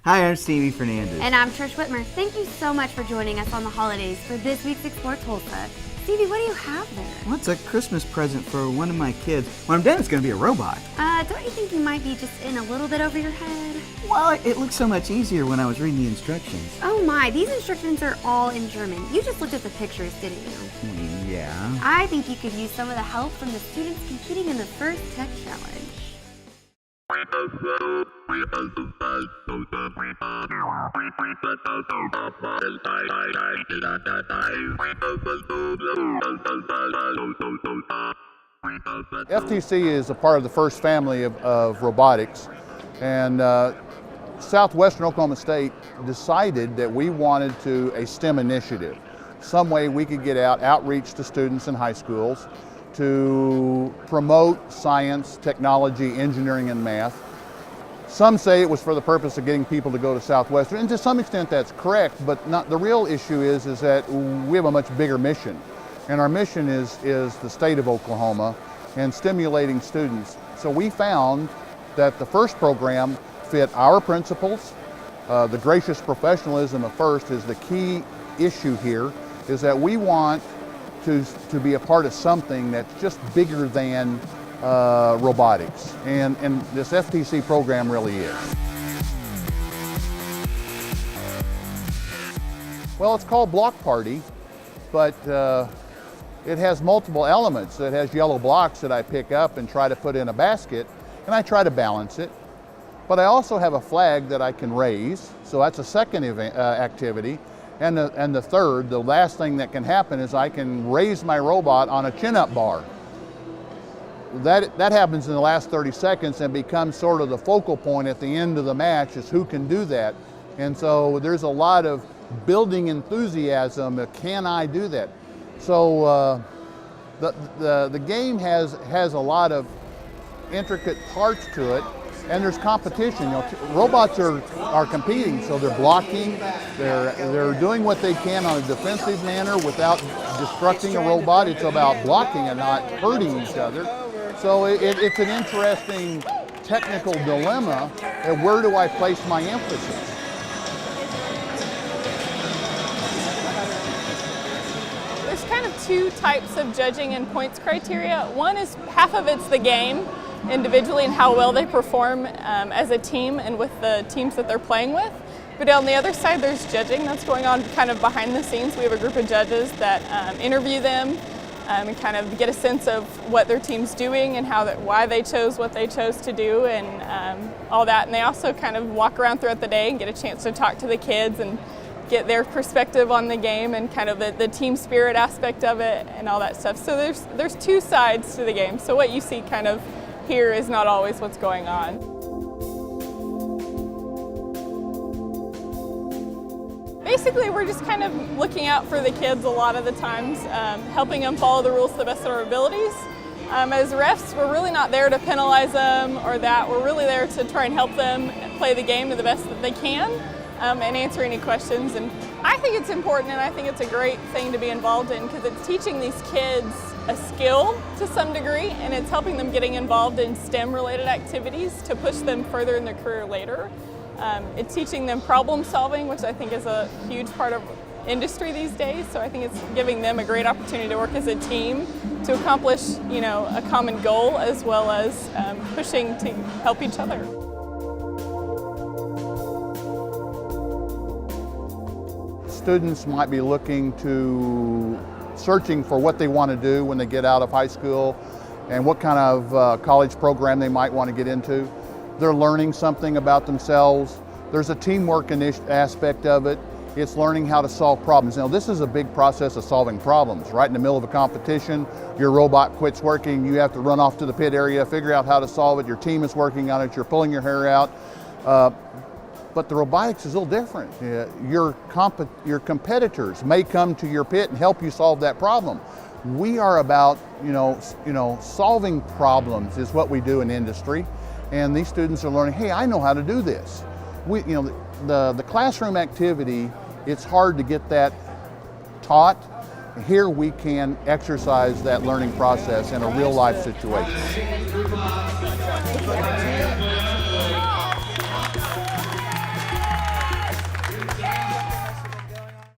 Hi, I'm Stevie Fernandez. And I'm Trish Whitmer. Thank you so much for joining us on the holidays for this week's Explore Tulsa. Stevie, what do you have there? Well, it's a Christmas present for one of my kids. When I'm done, it's going to be a robot. Don't you think you might be just in a little bit over your head? Well, it looks so much easier when I was reading the instructions. Oh my, these instructions are all in German. You just looked at the pictures, didn't you? Yeah. I think you could use some of the help from the students competing in the first tech challenge. FTC is a part of the first family of robotics, and Southwestern Oklahoma State decided that we wanted to a STEM initiative, some way we could get outreach to students in high schools to promote science, technology, engineering, and math. Some say it was for the purpose of getting people to go to Southwestern, and to some extent that's correct, but not, the real issue is that we have a much bigger mission. And our mission is the state of Oklahoma and stimulating students. So we found that the FIRST program fit our principles. The gracious professionalism of FIRST is the key issue here, is that we want to be a part of something that's just bigger than robotics. And this FTC program really is. Well, it's called Block Party, but it has multiple elements. It has yellow blocks that I pick up and try to put in a basket, and I try to balance it. But I also have a flag that I can raise, so that's a second activity. And the third, the last thing that can happen is I can raise my robot on a chin-up bar. That happens in the last 30 seconds and becomes sort of the focal point at the end of the match, is who can do that. And so there's a lot of building enthusiasm. Can I do that? So the game has a lot of intricate parts to it, and there's competition. You know, robots are competing, so they're blocking, they're doing what they can on a defensive manner without destructing a robot. It's about blocking and not hurting each other. So it's an interesting technical dilemma, and where do I place my emphasis? There's kind of two types of judging and points criteria. One is half of it's the game individually and how well they perform as a team and with the teams that they're playing with. But on the other side, there's judging that's going on kind of behind the scenes. We have a group of judges that interview them and kind of get a sense of what their team's doing and why they chose what they chose to do and all that. And they also kind of walk around throughout the day and get a chance to talk to the kids and get their perspective on the game and kind of the team spirit aspect of it and all that stuff. So there's two sides to the game. So what you see kind of here is not always what's going on. Basically, we're just kind of looking out for the kids a lot of the times, helping them follow the rules to the best of our abilities. As refs, we're really not there to penalize them or that. We're really there to try and help them play the game to the best that they can and answer any questions. And I think it's important, and I think it's a great thing to be involved in, because it's teaching these kids a skill to some degree, and it's helping them getting involved in STEM-related activities to push them further in their career later. It's teaching them problem solving, which I think is a huge part of industry these days. So I think it's giving them a great opportunity to work as a team to accomplish, a common goal, as well as pushing to help each other. Students might be searching for what they want to do when they get out of high school and what kind of college program they might want to get into. They're learning something about themselves. There's a teamwork aspect of it. It's learning how to solve problems. Now, this is a big process of solving problems. Right in the middle of a competition, your robot quits working, you have to run off to the pit area, figure out how to solve it, your team is working on it, you're pulling your hair out. But the robotics is a little different. Your competitors may come to your pit and help you solve that problem. We are about, solving problems is what we do in industry. And these students are learning, hey, I know how to do this. The classroom activity, it's hard to get that taught. Here we can exercise that learning process in a real life situation.